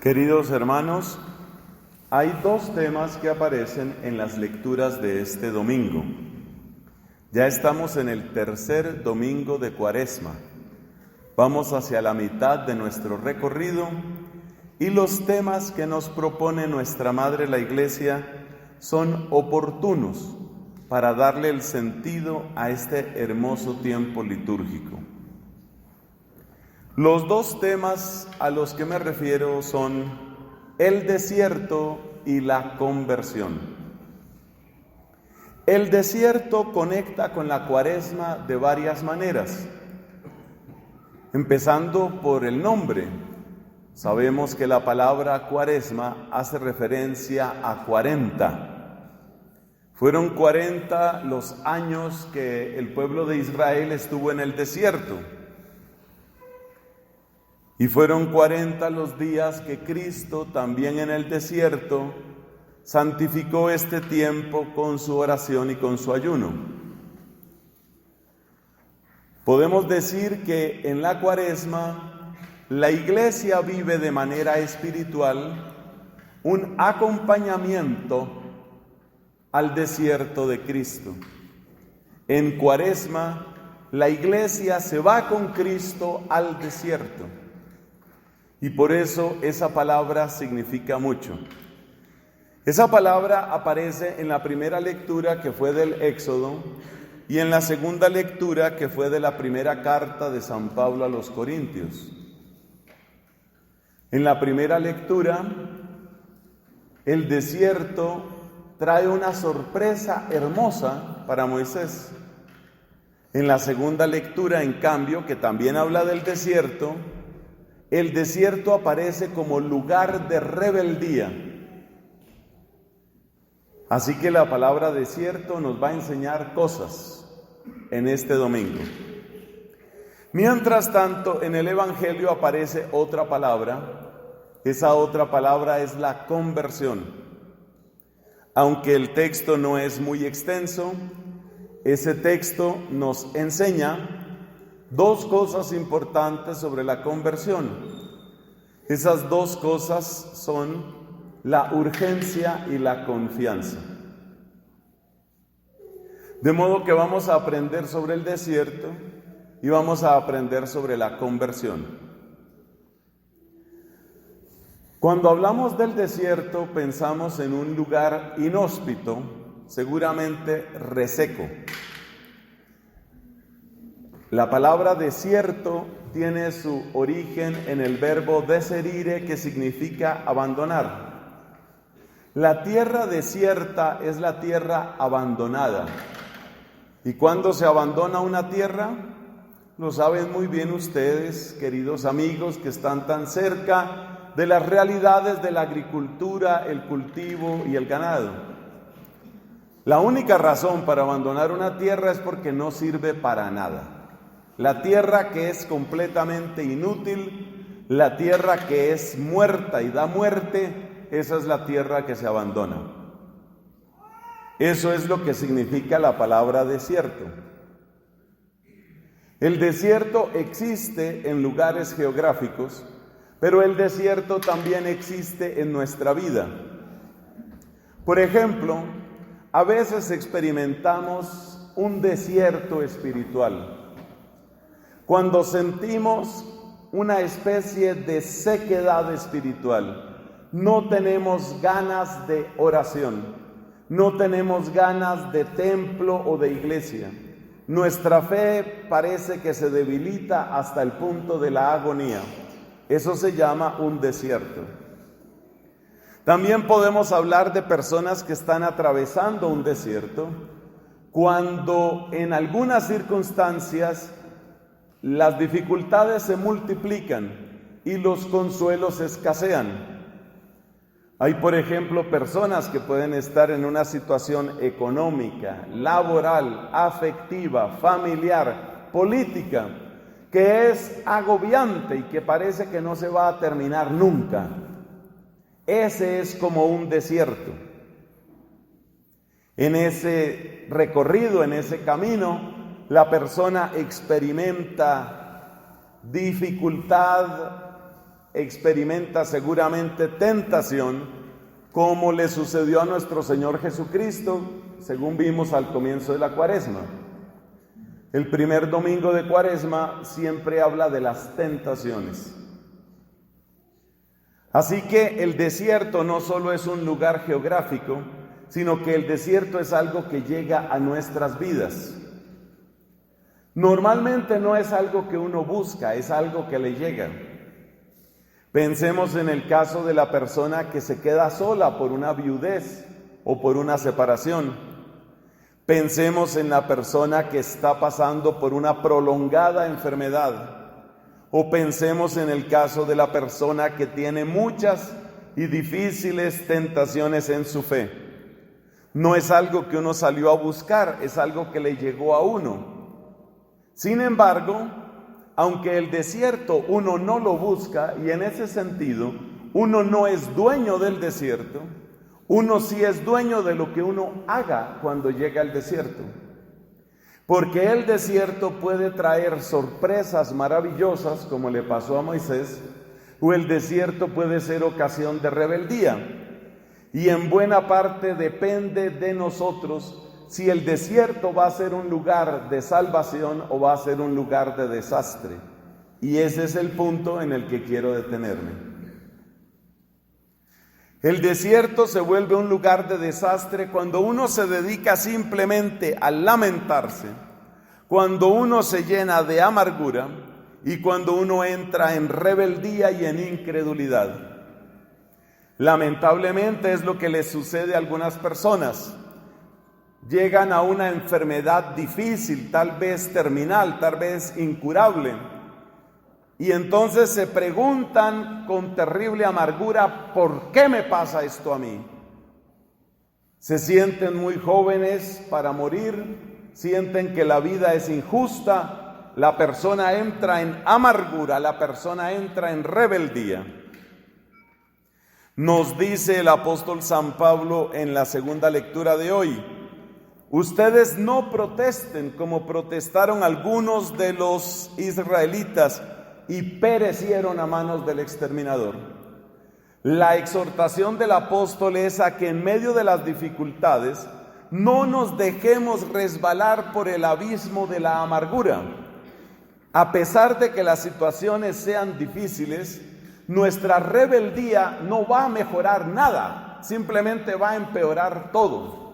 Queridos hermanos, hay dos temas que aparecen en las lecturas de este domingo. Ya estamos en el tercer domingo de Cuaresma. Vamos hacia la mitad de nuestro recorrido y los temas que nos propone nuestra Madre la Iglesia son oportunos para darle el sentido a este hermoso tiempo litúrgico. Los dos temas a los que me refiero son el desierto y la conversión. El desierto conecta con la Cuaresma de varias maneras, empezando por el nombre. Sabemos que la palabra Cuaresma hace referencia a 40. Fueron 40 los años que el pueblo de Israel estuvo en el desierto. Y fueron 40 los días que Cristo, también en el desierto, santificó este tiempo con su oración y con su ayuno. Podemos decir que en la Cuaresma la Iglesia vive de manera espiritual un acompañamiento al desierto de Cristo. En Cuaresma la Iglesia se va con Cristo al desierto. Y por eso esa palabra significa mucho. Esa palabra aparece en la primera lectura, que fue del Éxodo, y en la segunda lectura, que fue de la primera carta de San Pablo a los Corintios. En la primera lectura, el desierto trae una sorpresa hermosa para Moisés. En la segunda lectura, en cambio, que también habla del desierto, el desierto aparece como lugar de rebeldía. Así que la palabra desierto nos va a enseñar cosas en este domingo. Mientras tanto, en el Evangelio aparece otra palabra. Esa otra palabra es la conversión. Aunque el texto no es muy extenso, ese texto nos enseña dos cosas importantes sobre la conversión. Esas dos cosas son la urgencia y la confianza. De modo que vamos a aprender sobre el desierto y vamos a aprender sobre la conversión. Cuando hablamos del desierto, pensamos en un lugar inhóspito, seguramente reseco. La palabra desierto tiene su origen en el verbo deserire, que significa abandonar. La tierra desierta es la tierra abandonada. ¿Y cuándo se abandona una tierra? Lo saben muy bien ustedes, queridos amigos, que están tan cerca de las realidades de la agricultura, el cultivo y el ganado. La única razón para abandonar una tierra es porque no sirve para nada. La tierra que es completamente inútil, la tierra que es muerta y da muerte, esa es la tierra que se abandona. Eso es lo que significa la palabra desierto. El desierto existe en lugares geográficos, pero el desierto también existe en nuestra vida. Por ejemplo, a veces experimentamos un desierto espiritual. Cuando sentimos una especie de sequedad espiritual, no tenemos ganas de oración, no tenemos ganas de templo o de iglesia. Nuestra fe parece que se debilita hasta el punto de la agonía. Eso se llama un desierto. También podemos hablar de personas que están atravesando un desierto cuando en algunas circunstancias las dificultades se multiplican y los consuelos escasean. Hay, por ejemplo, personas que pueden estar en una situación económica, laboral, afectiva, familiar, política, que es agobiante y que parece que no se va a terminar nunca. Ese es como un desierto. En ese recorrido, en ese camino, la persona experimenta dificultad, experimenta seguramente tentación, como le sucedió a nuestro Señor Jesucristo, según vimos al comienzo de la Cuaresma. El primer domingo de Cuaresma siempre habla de las tentaciones. Así que el desierto no solo es un lugar geográfico, sino que el desierto es algo que llega a nuestras vidas. Normalmente no es algo que uno busca, es algo que le llega. Pensemos en el caso de la persona que se queda sola por una viudez o por una separación. Pensemos en la persona que está pasando por una prolongada enfermedad. O pensemos en el caso de la persona que tiene muchas y difíciles tentaciones en su fe. No es algo que uno salió a buscar, es algo que le llegó a uno. Sin embargo, aunque el desierto uno no lo busca, y en ese sentido uno no es dueño del desierto, uno sí es dueño de lo que uno haga cuando llega al desierto. Porque el desierto puede traer sorpresas maravillosas, como le pasó a Moisés, o el desierto puede ser ocasión de rebeldía. Y en buena parte depende de nosotros si el desierto va a ser un lugar de salvación o va a ser un lugar de desastre. Y ese es el punto en el que quiero detenerme. El desierto se vuelve un lugar de desastre cuando uno se dedica simplemente a lamentarse, cuando uno se llena de amargura y cuando uno entra en rebeldía y en incredulidad. Lamentablemente es lo que les sucede a algunas personas. Llegan a una enfermedad difícil, tal vez terminal, tal vez incurable. Y entonces se preguntan con terrible amargura, ¿por qué me pasa esto a mí? Se sienten muy jóvenes para morir, sienten que la vida es injusta, la persona entra en amargura, la persona entra en rebeldía. Nos dice el apóstol San Pablo en la segunda lectura de hoy: ustedes no protesten como protestaron algunos de los israelitas y perecieron a manos del exterminador. La exhortación del apóstol es a que en medio de las dificultades no nos dejemos resbalar por el abismo de la amargura. A pesar de que las situaciones sean difíciles, nuestra rebeldía no va a mejorar nada, simplemente va a empeorar todo.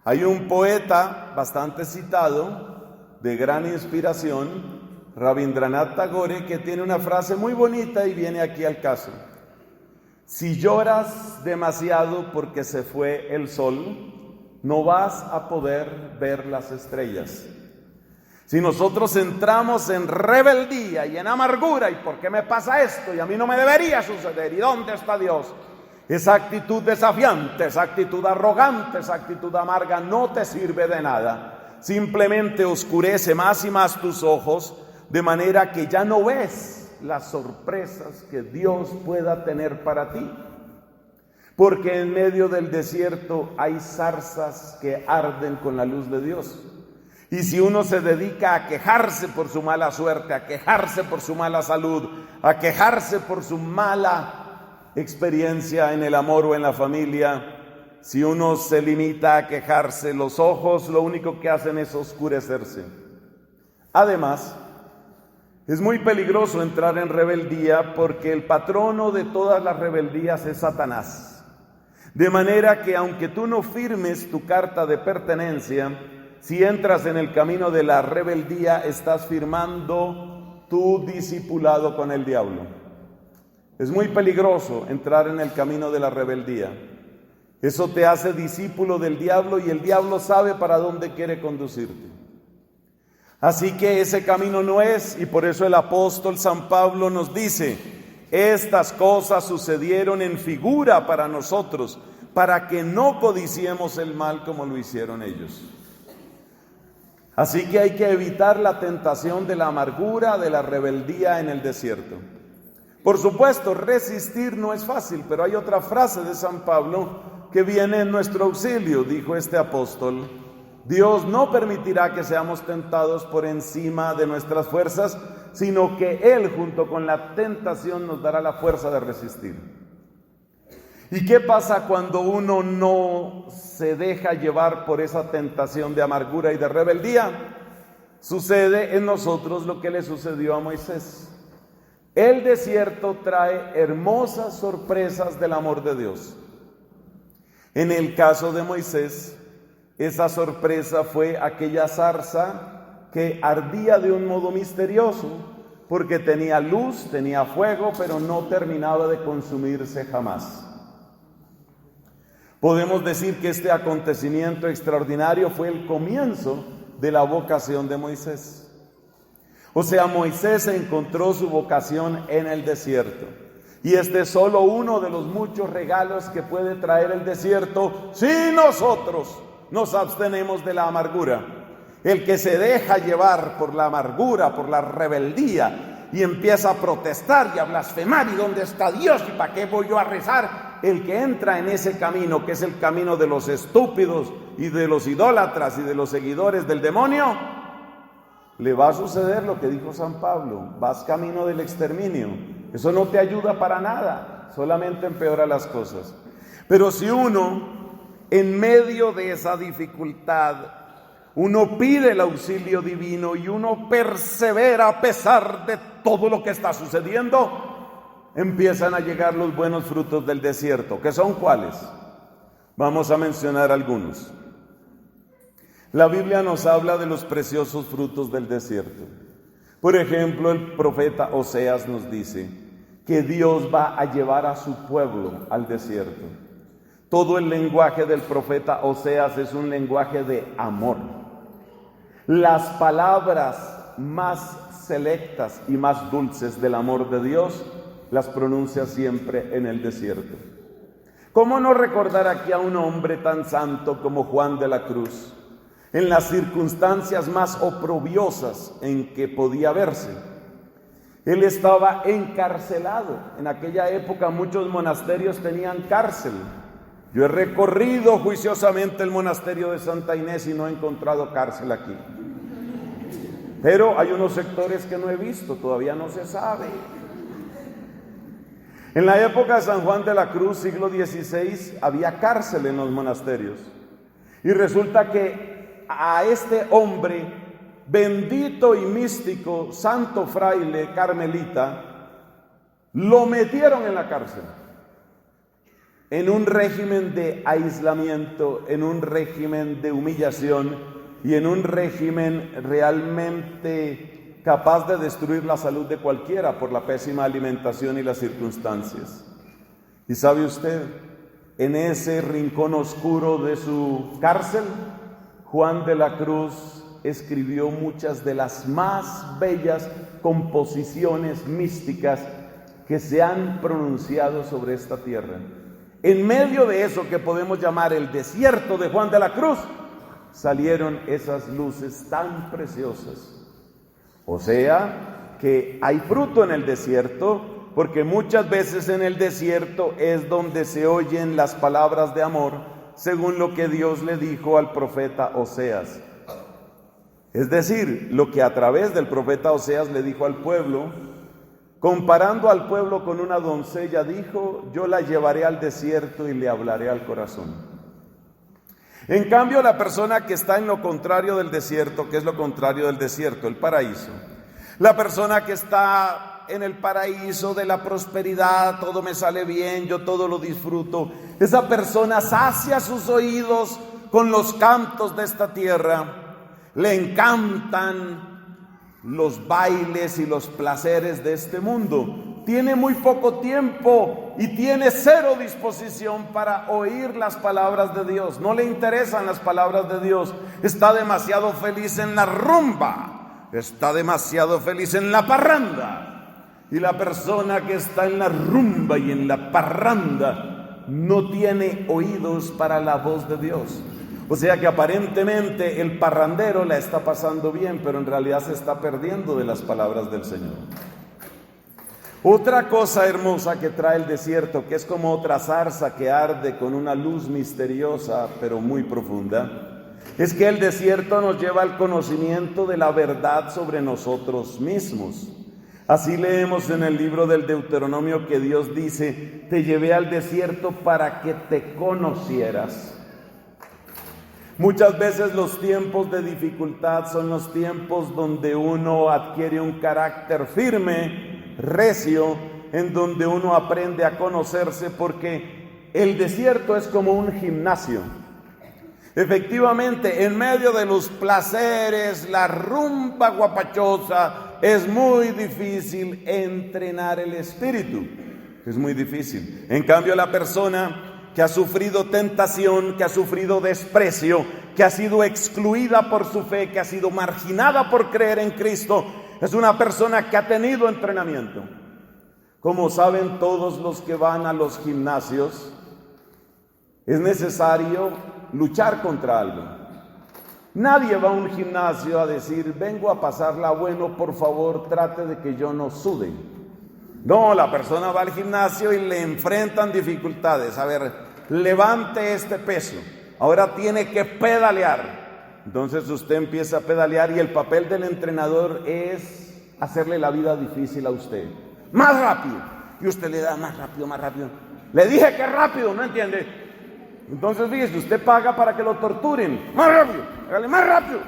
Hay un poeta bastante citado, de gran inspiración, Rabindranath Tagore, que tiene una frase muy bonita y viene aquí al caso. Si lloras demasiado porque se fue el sol, no vas a poder ver las estrellas. Si nosotros entramos en rebeldía y en amargura, ¿y por qué me pasa esto? Y a mí no me debería suceder, ¿y dónde está Dios? Esa actitud desafiante, esa actitud arrogante, esa actitud amarga no te sirve de nada. Simplemente oscurece más y más tus ojos, de manera que ya no ves las sorpresas que Dios pueda tener para ti. Porque en medio del desierto hay zarzas que arden con la luz de Dios. Y si uno se dedica a quejarse por su mala suerte, a quejarse por su mala salud, a quejarse por su mala experiencia en el amor o en la familia, si uno se limita a quejarse, los ojos lo único que hacen es oscurecerse. Además, es muy peligroso entrar en rebeldía porque el patrono de todas las rebeldías es Satanás. De manera que aunque tú no firmes tu carta de pertenencia, si entras en el camino de la rebeldía, estás firmando tu discipulado con el diablo. Es muy peligroso entrar en el camino de la rebeldía. Eso te hace discípulo del diablo y el diablo sabe para dónde quiere conducirte. Así que ese camino no es, y por eso el apóstol San Pablo nos dice: estas cosas sucedieron en figura para nosotros, para que no codiciemos el mal como lo hicieron ellos. Así que hay que evitar la tentación de la amargura, de la rebeldía en el desierto. Por supuesto, resistir no es fácil, pero hay otra frase de San Pablo que viene en nuestro auxilio. Dijo este apóstol: Dios no permitirá que seamos tentados por encima de nuestras fuerzas, sino que Él junto con la tentación nos dará la fuerza de resistir. ¿Y qué pasa cuando uno no se deja llevar por esa tentación de amargura y de rebeldía? Sucede en nosotros lo que le sucedió a Moisés. El desierto trae hermosas sorpresas del amor de Dios. En el caso de Moisés, esa sorpresa fue aquella zarza que ardía de un modo misterioso, porque tenía luz, tenía fuego, pero no terminaba de consumirse jamás. Podemos decir que este acontecimiento extraordinario fue el comienzo de la vocación de Moisés. O sea, Moisés encontró su vocación en el desierto. Y este es solo uno de los muchos regalos que puede traer el desierto si nosotros nos abstenemos de la amargura. El que se deja llevar por la amargura, por la rebeldía, y empieza a protestar y a blasfemar, ¿y dónde está Dios? ¿Y para qué voy yo a rezar? El que entra en ese camino, que es el camino de los estúpidos y de los idólatras y de los seguidores del demonio, le va a suceder lo que dijo San Pablo: vas camino del exterminio. Eso no te ayuda para nada, solamente empeora las cosas. Pero si uno, en medio de esa dificultad, uno pide el auxilio divino y uno persevera a pesar de todo lo que está sucediendo, empiezan a llegar los buenos frutos del desierto. ¿Qué son cuáles? Vamos a mencionar algunos. La Biblia nos habla de los preciosos frutos del desierto. Por ejemplo, el profeta Oseas nos dice que Dios va a llevar a su pueblo al desierto. Todo el lenguaje del profeta Oseas es un lenguaje de amor. Las palabras más selectas y más dulces del amor de Dios las pronuncia siempre en el desierto. ¿Cómo no recordar aquí a un hombre tan santo como Juan de la Cruz, en las circunstancias más oprobiosas en que podía verse? Él estaba encarcelado. En aquella época muchos monasterios tenían cárcel. Yo he recorrido juiciosamente el monasterio de Santa Inés y no he encontrado cárcel aquí. Pero hay unos sectores que no he visto, todavía no se sabe. En la época de San Juan de la Cruz, siglo XVI, había cárcel en los monasterios. Y resulta que a este hombre, bendito y místico, santo fraile carmelita, lo metieron en la cárcel. En un régimen de aislamiento, en un régimen de humillación y en un régimen realmente capaz de destruir la salud de cualquiera por la pésima alimentación y las circunstancias. Y sabe usted, en ese rincón oscuro de su cárcel, Juan de la Cruz escribió muchas de las más bellas composiciones místicas que se han pronunciado sobre esta tierra. En medio de eso que podemos llamar el desierto de Juan de la Cruz, salieron esas luces tan preciosas. O sea, que hay fruto en el desierto, porque muchas veces en el desierto es donde se oyen las palabras de amor, según lo que Dios le dijo al profeta Oseas. Es decir, lo que a través del profeta Oseas le dijo al pueblo, comparando al pueblo con una doncella, dijo: yo la llevaré al desierto y le hablaré al corazón. En cambio, la persona que está en lo contrario del desierto, ¿qué es lo contrario del desierto? El paraíso. La persona que está en el paraíso de la prosperidad, todo me sale bien, yo todo lo disfruto. Esa persona sacia sus oídos con los cantos de esta tierra. Le encantan los bailes y los placeres de este mundo. Tiene muy poco tiempo y tiene cero disposición para oír las palabras de Dios. No le interesan las palabras de Dios. Está demasiado feliz en la rumba. Está demasiado feliz en la parranda. Y la persona que está en la rumba y en la parranda no tiene oídos para la voz de Dios. O sea que aparentemente el parrandero la está pasando bien, pero en realidad se está perdiendo de las palabras del Señor. Otra cosa hermosa que trae el desierto, que es como otra zarza que arde con una luz misteriosa pero muy profunda, es que el desierto nos lleva al conocimiento de la verdad sobre nosotros mismos. Así leemos en el libro del Deuteronomio que Dios dice: te llevé al desierto para que te conocieras. Muchas veces los tiempos de dificultad son los tiempos donde uno adquiere un carácter firme, recio, en donde uno aprende a conocerse, porque el desierto es como un gimnasio. Efectivamente, en medio de los placeres, la rumba guapachosa, es muy difícil entrenar el espíritu. Es muy difícil. En cambio, la persona que ha sufrido tentación, que ha sufrido desprecio, que ha sido excluida por su fe, que ha sido marginada por creer en Cristo, es una persona que ha tenido entrenamiento. Como saben todos los que van a los gimnasios, es necesario luchar contra algo. Nadie va a un gimnasio a decir: vengo a pasarla bueno, por favor, trate de que yo no sude. No, la persona va al gimnasio y le enfrentan dificultades. A ver, levante este peso, ahora tiene que pedalear. Entonces usted empieza a pedalear y el papel del entrenador es hacerle la vida difícil a usted. Más rápido. Y usted le da más rápido, más rápido. Le dije que rápido, ¿no entiende? Entonces fíjese, usted paga para que lo torturen. Más rápido, hágale más rápido.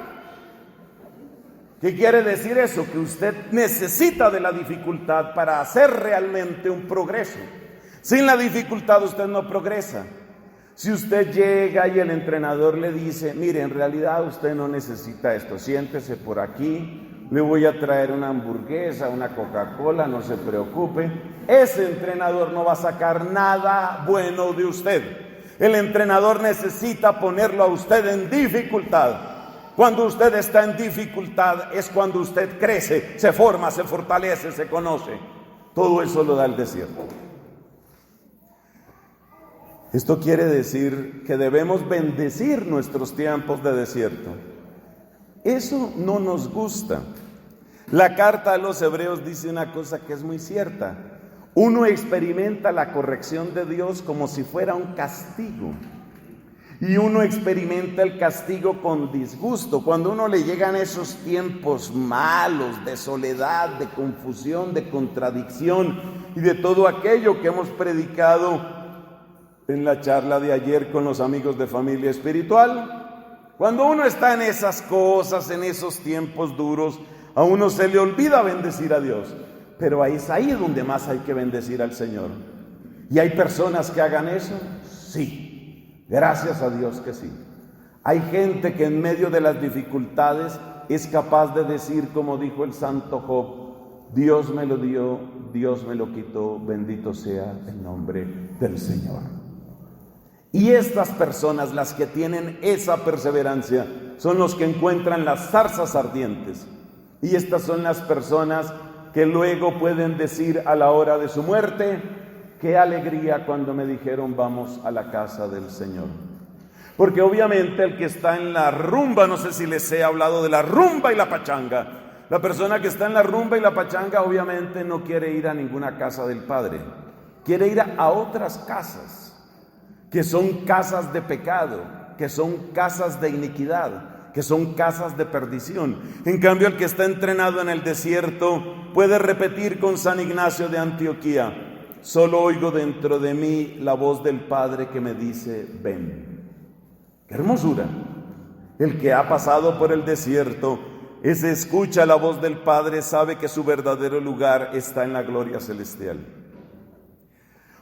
¿Qué quiere decir eso? Que usted necesita de la dificultad para hacer realmente un progreso. Sin la dificultad usted no progresa. Si usted llega y el entrenador le dice: mire, en realidad usted no necesita esto, siéntese por aquí, le voy a traer una hamburguesa, una Coca-Cola, no se preocupe. Ese entrenador no va a sacar nada bueno de usted. El entrenador necesita ponerlo a usted en dificultad. Cuando usted está en dificultad es cuando usted crece, se forma, se fortalece, se conoce. Todo eso lo da el desierto. Esto quiere decir que debemos bendecir nuestros tiempos de desierto. Eso no nos gusta. La carta a los Hebreos dice una cosa que es muy cierta. Uno experimenta la corrección de Dios como si fuera un castigo. Y uno experimenta el castigo con disgusto. Cuando uno le llegan esos tiempos malos de soledad, de confusión, de contradicción y de todo aquello que hemos predicado en la charla de ayer con los amigos de Familia Espiritual. Cuando uno está en esas cosas, en esos tiempos duros, a uno se le olvida bendecir a Dios. Pero es ahí donde más hay que bendecir al Señor. ¿Y hay personas que hagan eso? Sí, gracias a Dios que sí. Hay gente que en medio de las dificultades es capaz de decir, como dijo el santo Job: Dios me lo dio, Dios me lo quitó, bendito sea el nombre del Señor. Y estas personas, las que tienen esa perseverancia, son los que encuentran las zarzas ardientes. Y estas son las personas que luego pueden decir a la hora de su muerte: qué alegría cuando me dijeron vamos a la casa del Señor. Porque obviamente el que está en la rumba, no sé si les he hablado de la rumba y la pachanga, la persona que está en la rumba y la pachanga obviamente no quiere ir a ninguna casa del Padre, quiere ir a otras casas, que son casas de pecado, que son casas de iniquidad, que son casas de perdición. En cambio, el que está entrenado en el desierto puede repetir con San Ignacio de Antioquía: solo oigo dentro de mí la voz del Padre que me dice: ven. ¡Qué hermosura! El que ha pasado por el desierto, ese escucha la voz del Padre, sabe que su verdadero lugar está en la gloria celestial.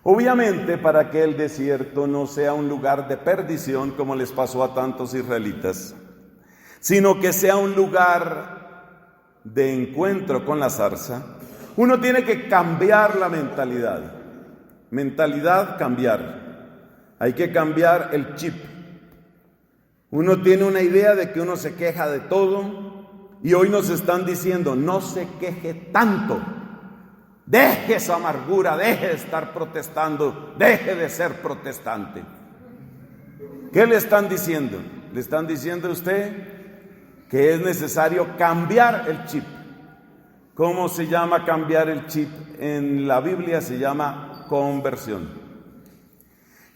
Obviamente, para que el desierto no sea un lugar de perdición como les pasó a tantos israelitas, sino que sea un lugar de encuentro con la zarza, uno tiene que cambiar la mentalidad. Mentalidad, cambiar. Hay que cambiar el chip. Uno tiene una idea de que uno se queja de todo, y hoy nos están diciendo: no se queje tanto. Deje esa amargura, deje de estar protestando, deje de ser protestante. ¿Qué le están diciendo? Le están diciendo a usted que es necesario cambiar el chip. ¿Cómo se llama cambiar el chip? En la Biblia se llama conversión.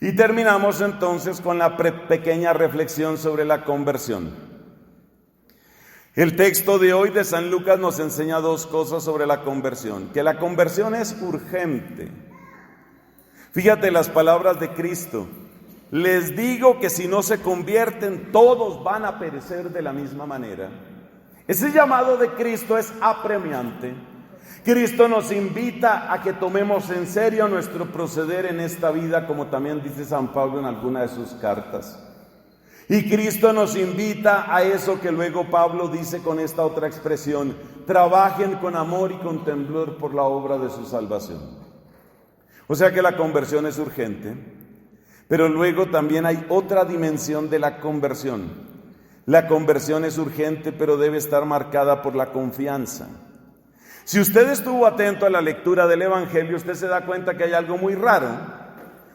Y terminamos entonces con la pequeña reflexión sobre la conversión. El texto de hoy de San Lucas nos enseña dos cosas sobre la conversión, que la conversión es urgente. Fíjate las palabras de Cristo: les digo que si no se convierten, todos van a perecer de la misma manera. Ese llamado de Cristo es apremiante. Cristo nos invita a que tomemos en serio nuestro proceder en esta vida, como también dice San Pablo en alguna de sus cartas. Y Cristo nos invita a eso que luego Pablo dice con esta otra expresión: trabajen con amor y con temblor por la obra de su salvación. O sea que la conversión es urgente, pero luego también hay otra dimensión de la conversión. La conversión es urgente, pero debe estar marcada por la confianza. Si usted estuvo atento a la lectura del Evangelio, usted se da cuenta que hay algo muy raro,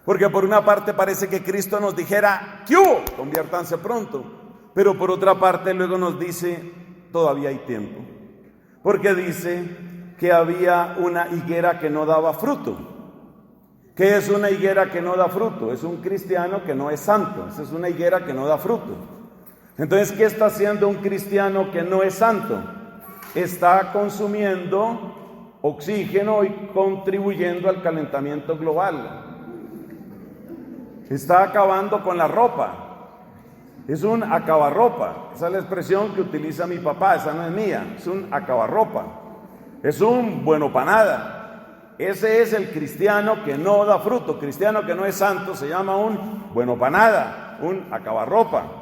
porque por una parte parece que Cristo nos dijera: ¡Quiú! Conviértanse pronto. Pero por otra parte luego nos dice: todavía hay tiempo. Porque dice que había una higuera que no daba fruto. ¿Qué es una higuera que no da fruto? Es un cristiano que no es santo. Esa es una higuera que no da fruto. Entonces, ¿qué está haciendo un cristiano que no es santo? Está consumiendo oxígeno y contribuyendo al calentamiento global. Está acabando con la ropa. Es un acabarropa. Esa es la expresión que utiliza mi papá, esa no es mía. Es un acabarropa. Es un bueno pa' nada. Ese es el cristiano que no da fruto. Cristiano que no es santo se llama un bueno pa' nada, un acabarropa.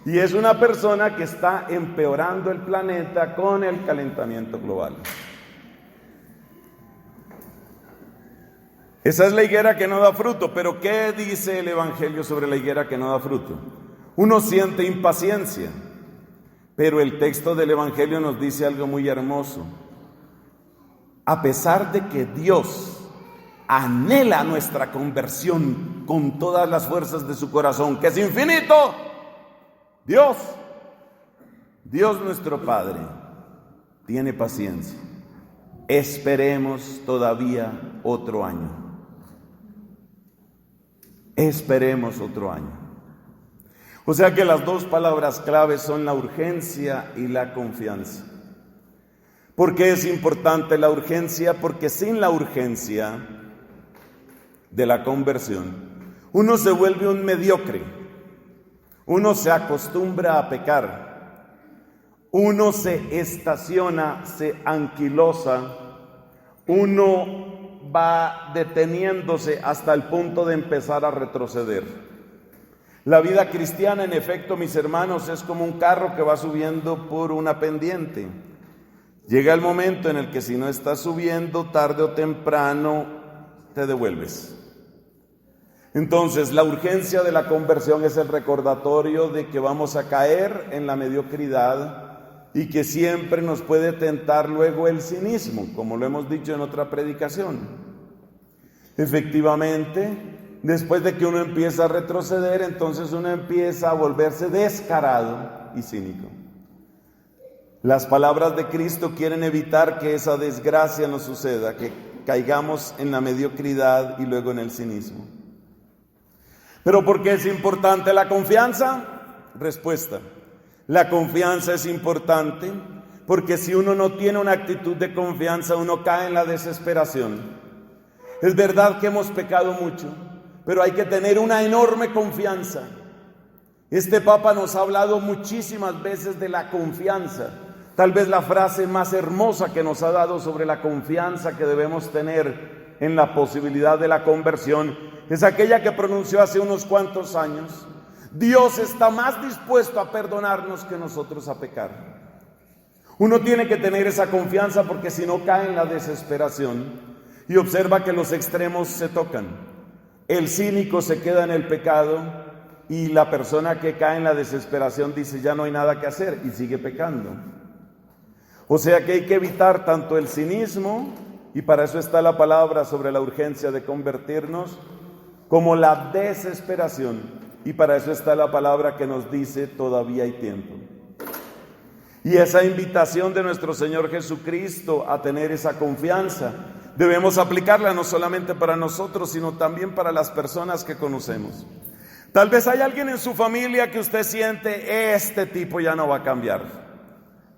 Y es una persona que está empeorando el planeta con el calentamiento global. Esa es la higuera que no da fruto. Pero ¿qué dice el Evangelio sobre la higuera que no da fruto? Uno siente impaciencia, pero el texto del Evangelio nos dice algo muy hermoso. A pesar de que Dios anhela nuestra conversión con todas las fuerzas de su corazón, que es infinito, Dios nuestro Padre, tiene paciencia. Esperemos todavía otro año. Esperemos otro año. O sea que las dos palabras claves son la urgencia y la confianza. ¿Por qué es importante la urgencia? Porque sin la urgencia de la conversión, uno se vuelve un mediocre. Uno se acostumbra a pecar, uno se estaciona, se anquilosa, uno va deteniéndose hasta el punto de empezar a retroceder. La vida cristiana, en efecto, mis hermanos, es como un carro que va subiendo por una pendiente. Llega el momento en el que si no estás subiendo, tarde o temprano te devuelves. Entonces, la urgencia de la conversión es el recordatorio de que vamos a caer en la mediocridad y que siempre nos puede tentar luego el cinismo, como lo hemos dicho en otra predicación. Efectivamente, después de que uno empieza a retroceder, entonces uno empieza a volverse descarado y cínico. Las palabras de Cristo quieren evitar que esa desgracia nos suceda, que caigamos en la mediocridad y luego en el cinismo. ¿Pero por qué es importante la confianza? Respuesta: la confianza es importante porque si uno no tiene una actitud de confianza, uno cae en la desesperación. Es verdad que hemos pecado mucho, pero hay que tener una enorme confianza. Este Papa nos ha hablado muchísimas veces de la confianza. Tal vez la frase más hermosa que nos ha dado sobre la confianza que debemos tener en la posibilidad de la conversión es aquella que pronunció hace unos cuantos años: Dios está más dispuesto a perdonarnos que nosotros a pecar. Uno tiene que tener esa confianza porque si no cae en la desesperación. Y observa que los extremos se tocan. El cínico se queda en el pecado y la persona que cae en la desesperación dice: ya no hay nada que hacer, y sigue pecando. O sea que hay que evitar tanto el cinismo, y para eso está la palabra sobre la urgencia de convertirnos, como la desesperación, y para eso está la palabra que nos dice: todavía hay tiempo. Y esa invitación de nuestro Señor Jesucristo a tener esa confianza, debemos aplicarla no solamente para nosotros, sino también para las personas que conocemos. Tal vez hay alguien en su familia que usted siente: este tipo ya no va a cambiar.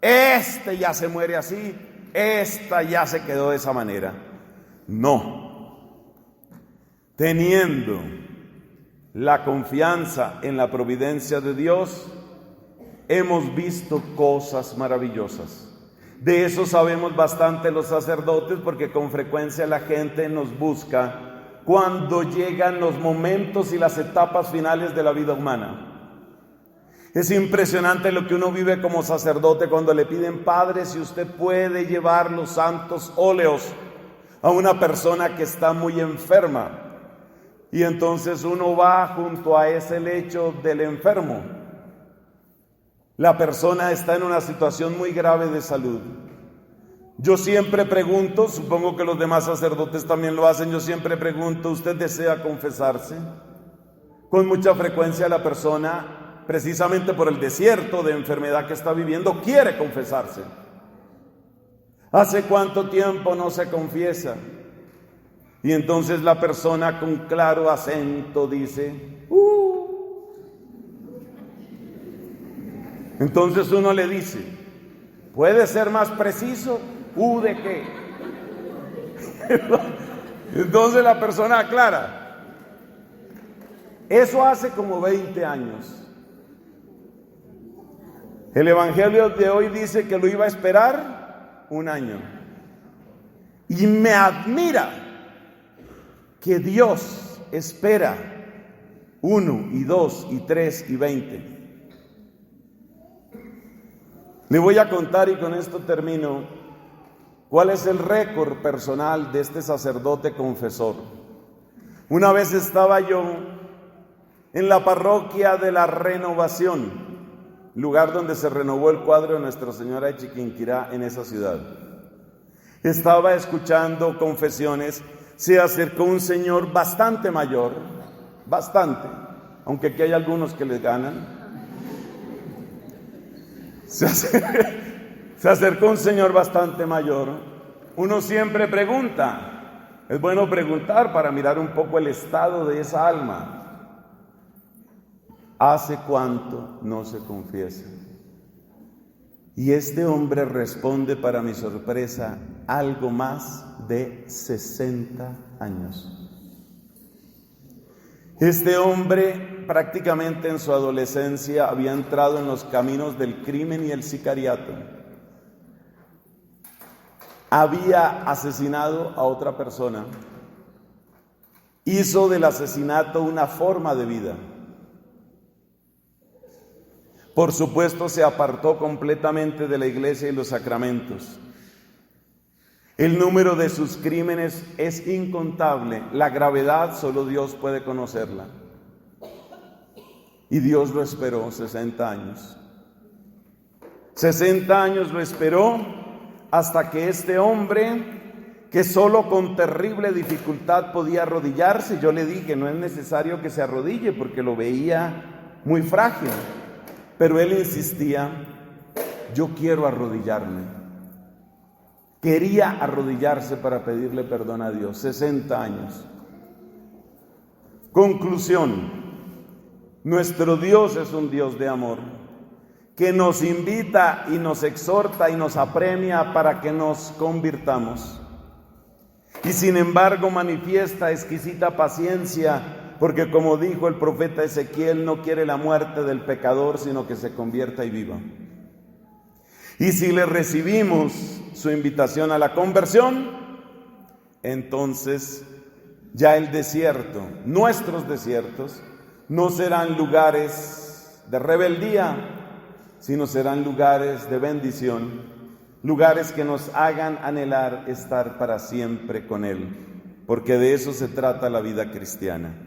este ya se muere así, esta ya se quedó de esa manera. No. Teniendo la confianza en la providencia de Dios, hemos visto cosas maravillosas. De eso sabemos bastante los sacerdotes, porque con frecuencia la gente nos busca cuando llegan los momentos y las etapas finales de la vida humana. Es impresionante lo que uno vive como sacerdote cuando le piden: Padre, si usted puede llevar los santos óleos a una persona que está muy enferma. Y entonces uno va junto a ese lecho del enfermo. La persona está en una situación muy grave de salud. Yo siempre pregunto, supongo que los demás sacerdotes también lo hacen, yo siempre pregunto: ¿usted desea confesarse? Con mucha frecuencia la persona, precisamente por el desierto de enfermedad que está viviendo, quiere confesarse. ¿Hace cuánto tiempo no se confiesa? Y entonces la persona con claro acento dice: Entonces uno le dice: ¿puede ser más preciso? ¿De qué? Entonces la persona aclara: eso hace como 20 años. El Evangelio de hoy dice que lo iba a esperar 1 año. Y me admira que Dios espera 1 y 2 y 3 y 20. Le voy a contar, y con esto termino, cuál es el récord personal de este sacerdote confesor. Una vez estaba yo en la parroquia de la Renovación, lugar donde se renovó el cuadro de Nuestra Señora de Chiquinquirá en esa ciudad. Estaba escuchando confesiones. Se acercó un señor bastante mayor, bastante, aunque aquí hay algunos que les ganan. Se acercó un señor bastante mayor. Uno siempre pregunta, es bueno preguntar para mirar un poco el estado de esa alma. ¿Hace cuánto no se confiesa? Y este hombre responde, para mi sorpresa, algo más de 60 años. Este hombre prácticamente en su adolescencia había entrado en los caminos del crimen y el sicariato. Había asesinado a otra persona. Hizo del asesinato una forma de vida. Por supuesto, se apartó completamente de la iglesia y los sacramentos. El número de sus crímenes es incontable. La gravedad solo Dios puede conocerla. Y Dios lo esperó 60 años. 60 años lo esperó hasta que este hombre, que solo con terrible dificultad podía arrodillarse, yo le dije: no es necesario que se arrodille, porque lo veía muy frágil. Pero él insistía: yo quiero arrodillarme. Quería arrodillarse para pedirle perdón a Dios. 60 años. Conclusión: nuestro Dios es un Dios de amor, que nos invita y nos exhorta y nos apremia para que nos convirtamos. Y sin embargo manifiesta exquisita paciencia, porque como dijo el profeta Ezequiel, no quiere la muerte del pecador, sino que se convierta y viva. Y si le recibimos su invitación a la conversión, entonces ya el desierto, nuestros desiertos, no serán lugares de rebeldía, sino serán lugares de bendición, lugares que nos hagan anhelar estar para siempre con Él, porque de eso se trata la vida cristiana.